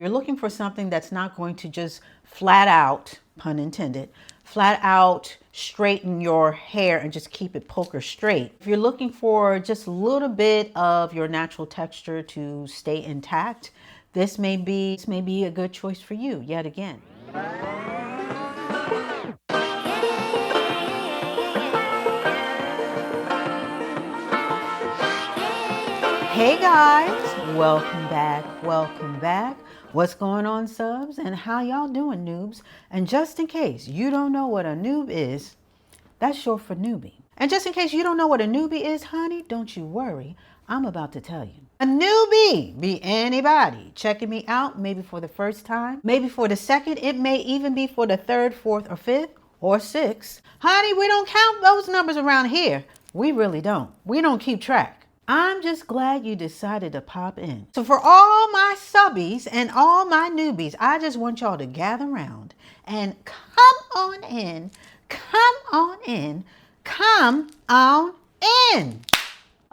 You're looking for something that's not going to just flat out, pun intended, flat out straighten your hair and just keep it poker straight. If you're looking for just a little bit of your natural texture to stay intact, this may be a good choice for you yet again. Hey guys, welcome back, welcome back. What's going on, subs, and how y'all doing, noobs? And just in case you don't know what a noob is, that's short for newbie. And just in case you don't know what a newbie is, honey, don't you worry, I'm about to tell you. A newbie be anybody checking me out, maybe for the first time, maybe for the second, it may even be for the third, fourth, or fifth, or sixth. Honey, we don't count those numbers around here. We really don't. We don't keep track. I'm just glad you decided to pop in. So for all my subbies and all my newbies, I just want y'all to gather around and come on in, come on in, come on in.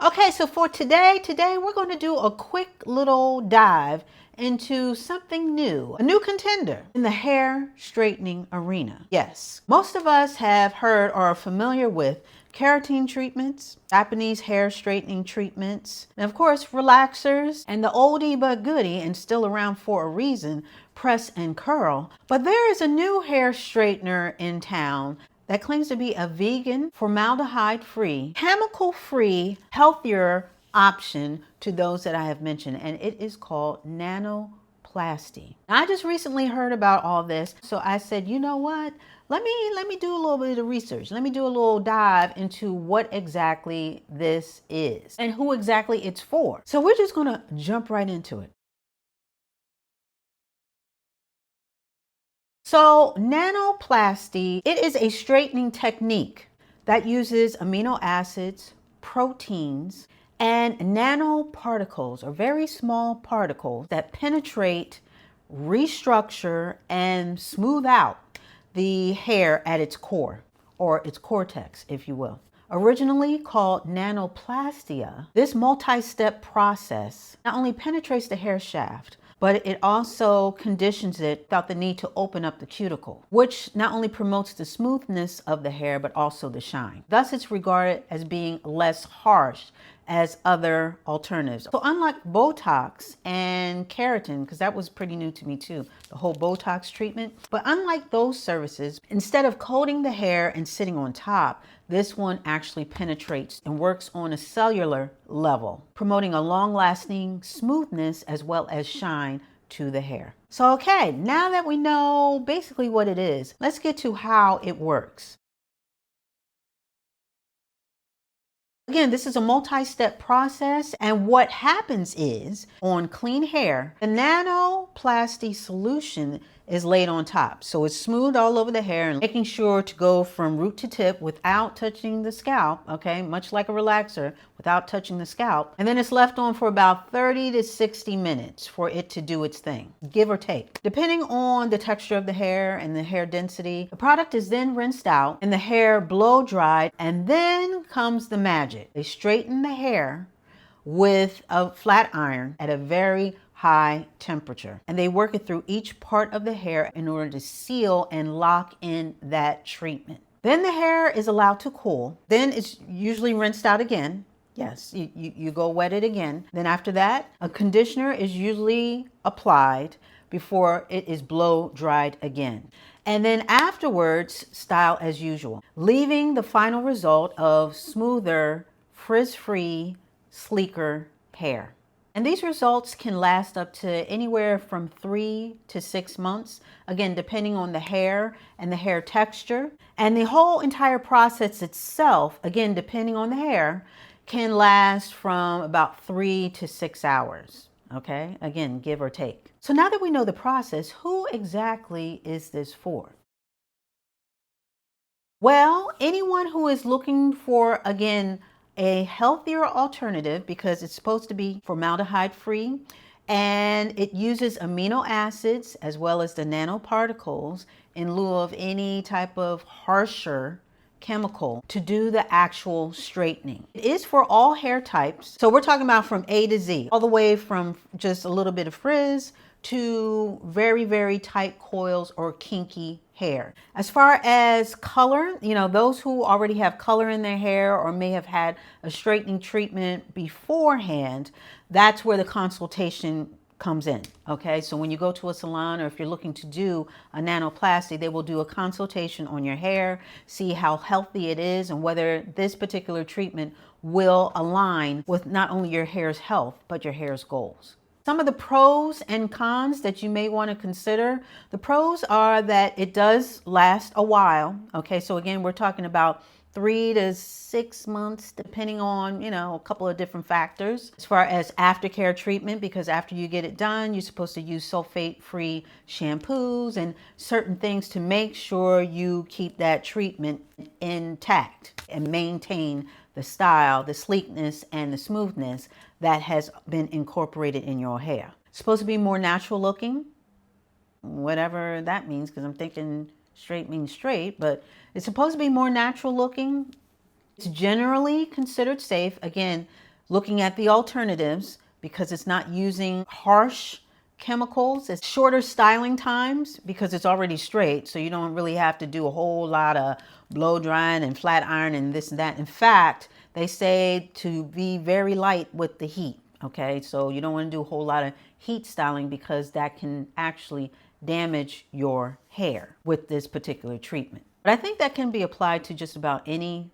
Okay, so for today we're going to do a quick little dive into something new, a new contender in the hair straightening arena. Yes, most of us have heard or are familiar with keratin treatments, Japanese hair straightening treatments, and of course relaxers, and the oldie but goodie and still around for a reason, press and curl. But there is a new hair straightener in town that claims to be a vegan, formaldehyde-free, chemical-free, healthier option to those that I have mentioned, and it is called Nanoplasty. I just recently heard about all this, so I said, you know what? Let me do a little bit of research. Let me do a little dive into what exactly this is and who exactly it's for. So we're just gonna jump right into it. So nanoplasty, it is a straightening technique that uses amino acids, proteins, and nanoparticles, or very small particles that penetrate, restructure, and smooth out the hair at its core, or its cortex, if you will. Originally called nanoplastia, this multi-step process not only penetrates the hair shaft, but it also conditions it without the need to open up the cuticle, which not only promotes the smoothness of the hair, but also the shine. Thus, it's regarded as being less harsh as other alternatives. So unlike Botox and keratin, because that was pretty new to me too, the whole Botox treatment, but unlike those services, instead of coating the hair and sitting on top, this one actually penetrates and works on a cellular level, promoting a long-lasting smoothness as well as shine to the hair. So okay, now that we know basically what it is, let's get to how it works. Again, this is a multi-step process, and what happens is, on clean hair, the nanoplasty solution is laid on top. So it's smoothed all over the hair and making sure to go from root to tip without touching the scalp, okay? Much like a relaxer, without touching the scalp. And then it's left on for about 30 to 60 minutes for it to do its thing, give or take. Depending on the texture of the hair and the hair density, the product is then rinsed out and the hair blow dried, and then comes the magic. They straighten the hair with a flat iron at a very high temperature, and they work it through each part of the hair in order to seal and lock in that treatment. Then the hair is allowed to cool. Then it's usually rinsed out again. Yes, you go wet it again. Then after that, a conditioner is usually applied before it is blow dried again. And then afterwards, style as usual, leaving the final result of smoother, frizz-free, sleeker hair. And these results can last up to anywhere from 3 to 6 months, again, depending on the hair and the hair texture. And the whole entire process itself, again, depending on the hair, can last from about 3 to 6 hours. Okay, again, give or take. So now that we know the process, who exactly is this for? Well, anyone who is looking for, again, a healthier alternative, because it's supposed to be formaldehyde-free and it uses amino acids as well as the nanoparticles in lieu of any type of harsher chemical to do the actual straightening. It is for all hair types. So we're talking about from A to Z, all the way from just a little bit of frizz to very, very tight coils or kinky hair. As far as color, you know, those who already have color in their hair or may have had a straightening treatment beforehand, that's where the consultation comes in. Okay, so when you go to a salon or if you're looking to do a nanoplasty, they will do a consultation on your hair, see how healthy it is and whether this particular treatment will align with not only your hair's health but your hair's goals. Some of the pros and cons that you may want to consider. The pros are that it does last a while. Okay, so again, we're talking about 3 to 6 months, depending on, you know, a couple of different factors. As far as aftercare treatment, because after you get it done, you're supposed to use sulfate-free shampoos and certain things to make sure you keep that treatment intact and maintain the style, the sleekness, and the smoothness that has been incorporated in your hair. It's supposed to be more natural looking, whatever that means, because I'm thinking straight means straight, but it's supposed to be more natural looking. It's generally considered safe. Again, looking at the alternatives because it's not using harsh chemicals. It's shorter styling times because it's already straight, so you don't really have to do a whole lot of blow drying and flat iron and this and that. In fact, they say to be very light with the heat. Okay, so you don't want to do a whole lot of heat styling because that can actually damage your hair with this particular treatment. But I think that can be applied to just about any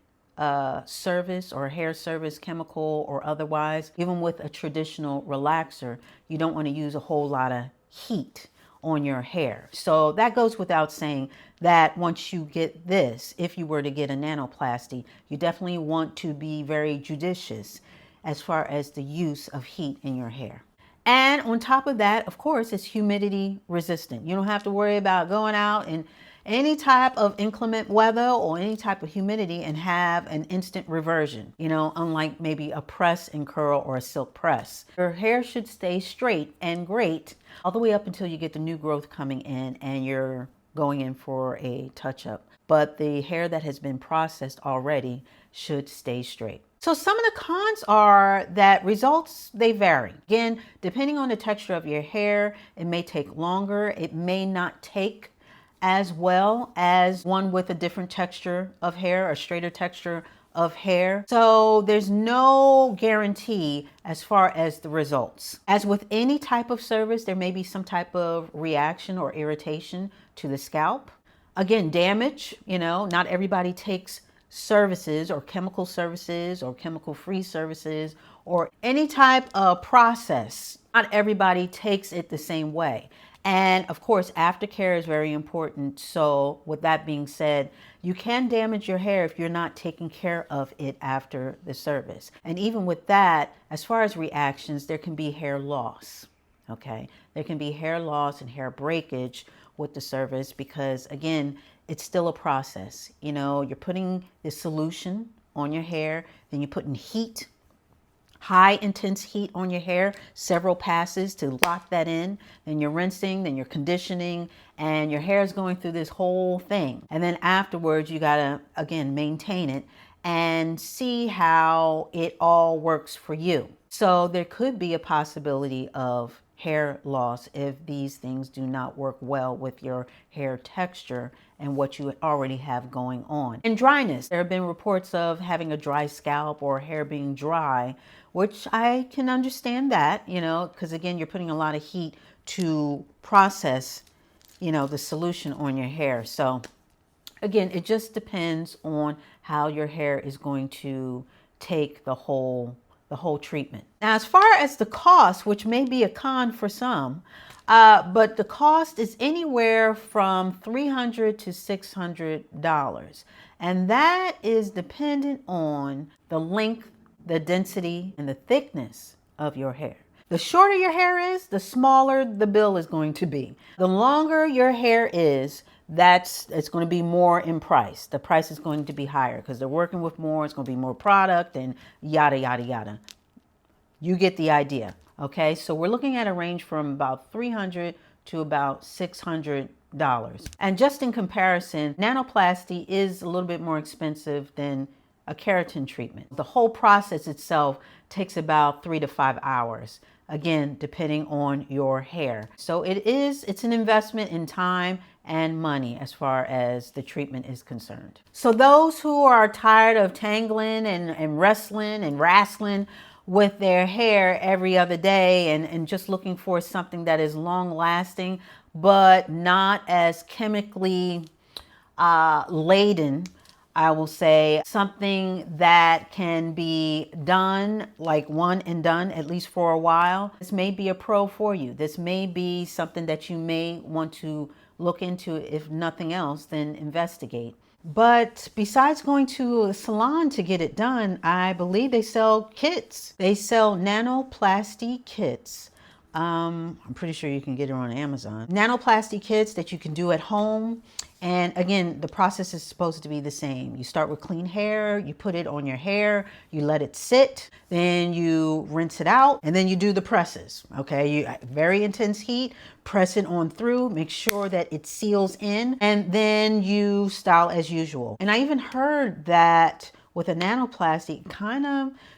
service or hair service, chemical or otherwise. Even with a traditional relaxer, you don't want to use a whole lot of heat on your hair. So that goes without saying that once you get this, if you were to get a nanoplasty, you definitely want to be very judicious as far as the use of heat in your hair. And on top of that, of course, it's humidity resistant. You don't have to worry about going out in any type of inclement weather or any type of humidity and have an instant reversion, you know, unlike maybe a press and curl or a silk press. Your hair should stay straight and great all the way up until you get the new growth coming in and you're going in for a touch-up. But the hair that has been processed already should stay straight. So some of the cons are that results, they vary. Again, depending on the texture of your hair, it may take longer. It may not take as well as one with a different texture of hair, a straighter texture of hair. So there's no guarantee as far as the results. As with any type of service, there may be some type of reaction or irritation to the scalp. Again, damage, you know, not everybody takes services or chemical free services or any type of process. Not everybody takes it the same way. And of course, aftercare is very important. So with that being said, you can damage your hair if you're not taking care of it after the service. And even with that, as far as reactions, there can be hair loss. Okay, there can be hair loss and hair breakage with the service because, again, it's still a process. You know, you're putting the solution on your hair, then you're putting heat, high intense heat on your hair, several passes to lock that in. Then you're rinsing, then you're conditioning, and your hair is going through this whole thing. And then afterwards, you gotta, again, maintain it and see how it all works for you. So there could be a possibility of hair loss if these things do not work well with your hair texture and what you already have going on. And dryness, there have been reports of having a dry scalp or hair being dry, which I can understand that, you know, because again, you're putting a lot of heat to process, you know, the solution on your hair. So again, it just depends on how your hair is going to take the whole treatment. Now, as far as the cost, which may be a con for some, but the cost is anywhere from $300 to $600. And that is dependent on the length, the density, and the thickness of your hair. The shorter your hair is, the smaller the bill is going to be. The longer your hair is, it's going to be more in price. The price is going to be higher because they're working with more. It's going to be more product and yada, yada, yada. You get the idea. Okay, so we're looking at a range from about $300 to about $600. And just in comparison, nanoplasty is a little bit more expensive than a keratin treatment. The whole process itself takes about 3 to 5 hours. again, depending on your hair. So it's an investment in time and money as far as the treatment is concerned. So those who are tired of tangling and wrestling and wrestling with their hair every other day and just looking for something that is long lasting, but not as chemically laden, I will say, something that can be done like one and done, at least for a while. This may be a pro for you. This may be something that you may want to look into. If nothing else, then investigate. But besides going to a salon to get it done, I believe they sell kits. They sell nanoplasty kits. I'm pretty sure you can get it on Amazon. Nanoplasty kits that you can do at home. And again, the process is supposed to be the same. You start with clean hair, you put it on your hair, you let it sit, then you rinse it out, and then you do the presses. Okay, very intense heat, press it on through, make sure that it seals in, and then you style as usual. And I even heard that with a nanoplasty,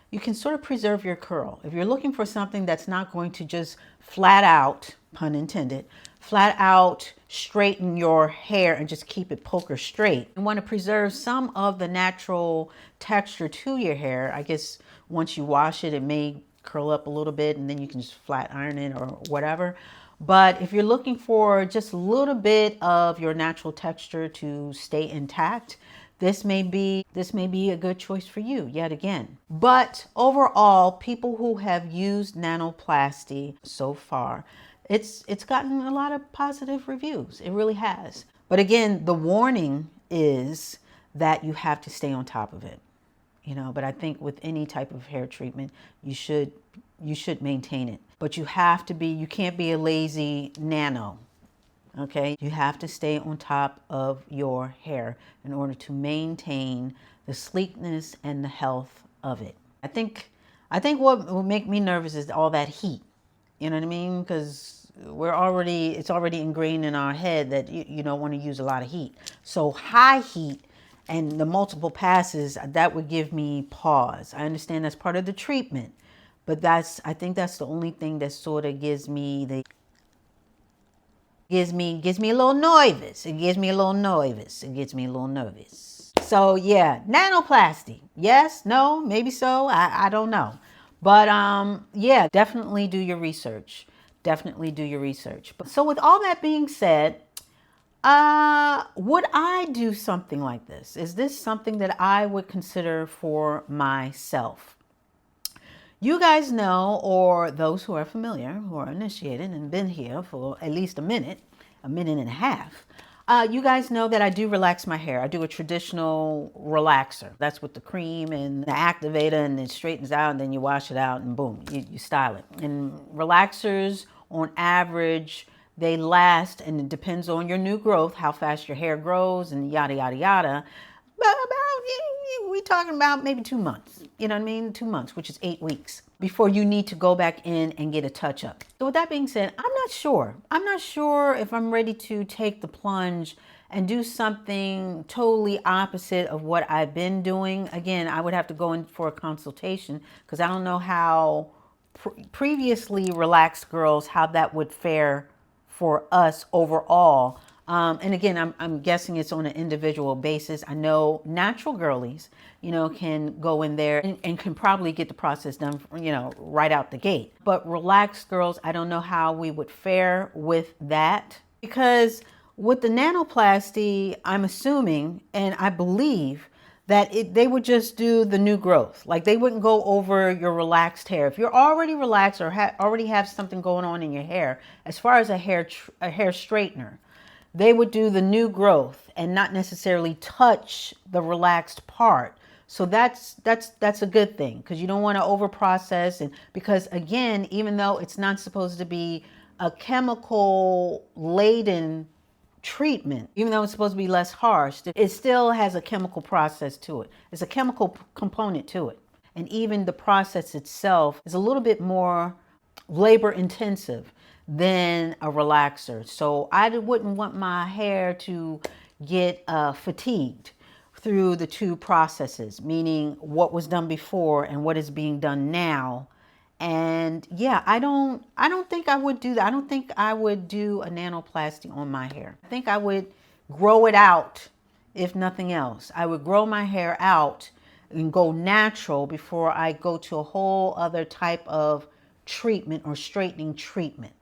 you can sort of preserve your curl. If you're looking for something that's not going to just flat out, pun intended, flat out straighten your hair and just keep it poker straight. You want to preserve some of the natural texture to your hair. I guess once you wash it, it may curl up a little bit and then you can just flat iron it or whatever. But if you're looking for just a little bit of your natural texture to stay intact, this may be a good choice for you yet again. But overall, people who have used nanoplasty so far, it's gotten a lot of positive reviews. It really has. But again, the warning is that you have to stay on top of it. But I think with any type of hair treatment, you should maintain it. But you can't be a lazy nano. Okay, you have to stay on top of your hair in order to maintain the sleekness and the health of it. I think what will make me nervous is all that heat. You know what I mean? Because it's already ingrained in our head that you don't want to use a lot of heat. So high heat and the multiple passes, that would give me pause. I understand that's part of the treatment, but I think that's the only thing that sort of gives me a little nervous. It gets me a little nervous. So yeah, nanoplasty. Yes, no, maybe so. I don't know. But yeah, definitely do your research. Definitely do your research. So with all that being said, would I do something like this? Is this something that I would consider for myself? You guys know, or those who are familiar, who are initiated and been here for at least a minute and a half, you guys know that I do relax my hair. I do a traditional relaxer. That's with the cream and the activator, and it straightens out, and then you wash it out, and boom, you style it. And relaxers, on average, they last, and it depends on your new growth, how fast your hair grows, and yada, yada, yada. We're talking about maybe 2 months. You know what I mean? 2 months, which is 8 weeks, before you need to go back in and get a touch up. So with that being said, I'm not sure. I'm not sure if I'm ready to take the plunge and do something totally opposite of what I've been doing. Again, I would have to go in for a consultation because I don't know how previously relaxed girls, how that would fare for us overall. And again, I'm guessing it's on an individual basis. I know natural girlies, can go in there and can probably get the process done, right out the gate. But relaxed girls, I don't know how we would fare with that, because with the nanoplasty, I'm assuming, and I believe that they would just do the new growth. Like they wouldn't go over your relaxed hair. If you're already relaxed or already have something going on in your hair, as far as a hair straightener, they would do the new growth and not necessarily touch the relaxed part. So that's a good thing, because you don't want to over process. And because again, even though it's not supposed to be a chemical laden treatment, even though it's supposed to be less harsh, it still has a chemical process to it. It's a chemical component to it. And even the process itself is a little bit more labor intensive than a relaxer. So I wouldn't want my hair to get fatigued through the two processes, meaning what was done before and what is being done now, And yeah, I don't think I would do that. I don't think I would do a nanoplasty on my hair. I think I would grow it out, if nothing else. I would grow my hair out and go natural before I go to a whole other type of treatment or straightening treatment.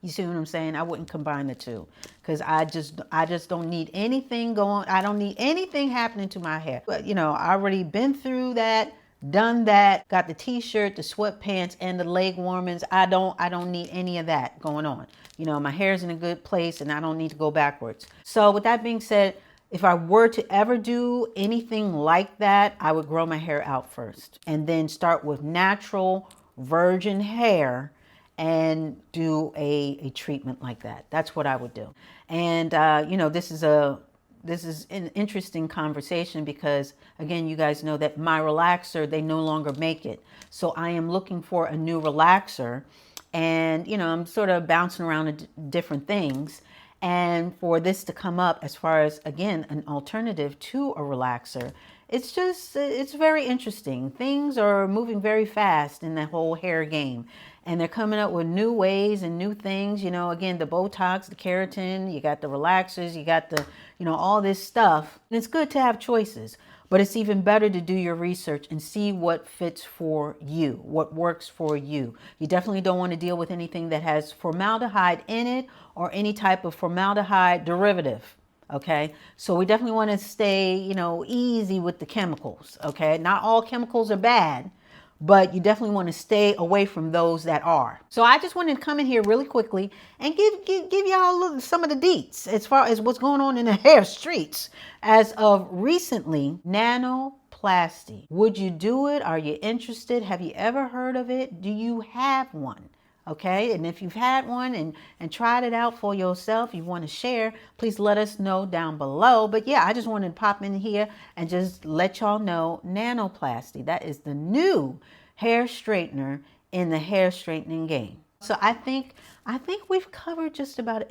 You see what I'm saying? I wouldn't combine the two because I just don't need anything going. I don't need anything happening to my hair. But you know, I already been through that, done that, got the t-shirt, the sweatpants, and the leg warmings. I don't need any of that going on. You know, my hair's in a good place and I don't need to go backwards. So with that being said, if I were to ever do anything like that, I would grow my hair out first and then start with natural virgin hair and do a treatment like that. That's what I would do. And you know, this is an interesting conversation because again, you guys know that my relaxer, they no longer make it. So I am looking for a new relaxer, and you know, I'm sort of bouncing around different things. And for this to come up as far as, again, an alternative to a relaxer, it's very interesting. Things are moving very fast in the whole hair game. And they're coming up with new ways and new things. You know, again, the Botox, the keratin, you got the relaxers, you got the, you know, all this stuff. And it's good to have choices, but it's even better to do your research and see what fits for you, what works for you. You definitely don't want to deal with anything that has formaldehyde in it or any type of formaldehyde derivative. Okay, so we definitely want to stay, you know, easy with the chemicals. Okay, not all chemicals are bad, but you definitely want to stay away from those that are. So I just wanted to come in here really quickly and give y'all some of the deets as far as what's going on in the hair streets as of recently. Nanoplasty. Would you do it? Are you interested? Have you ever heard of it? Do you have one? Okay, and if you've had one and tried it out for yourself, you want to share, please let us know down below. But yeah, I just wanted to pop in here and just let y'all know Nanoplasty. That is the new hair straightener in the hair straightening game. So I think we've covered just about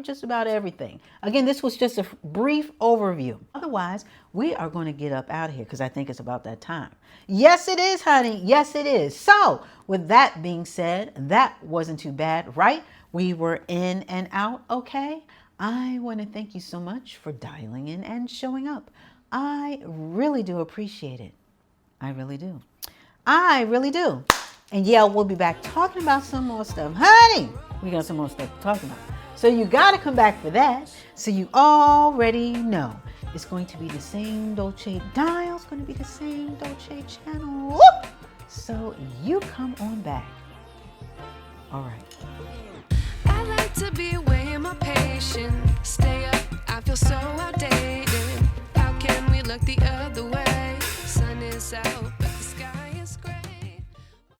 just about everything. Again, this was just a brief overview. Otherwise, we are going to get up out of here because I think it's about that time. Yes, it is, honey. Yes, it is. So with that being said, that wasn't too bad, right? We were in and out, okay? I want to thank you so much for dialing in and showing up. I really do appreciate it. I really do. I really do. And yeah, we'll be back talking about some more stuff. Honey, we got some more stuff to talk about. So you got to come back for that. So you already know it's going to be the same Dolce dial. It's going to be the same Dolce channel. Whoop! So you come on back. All right. I like to be away in my patient. Stay up, I feel so outdated. How can we look the other way? Sun is out.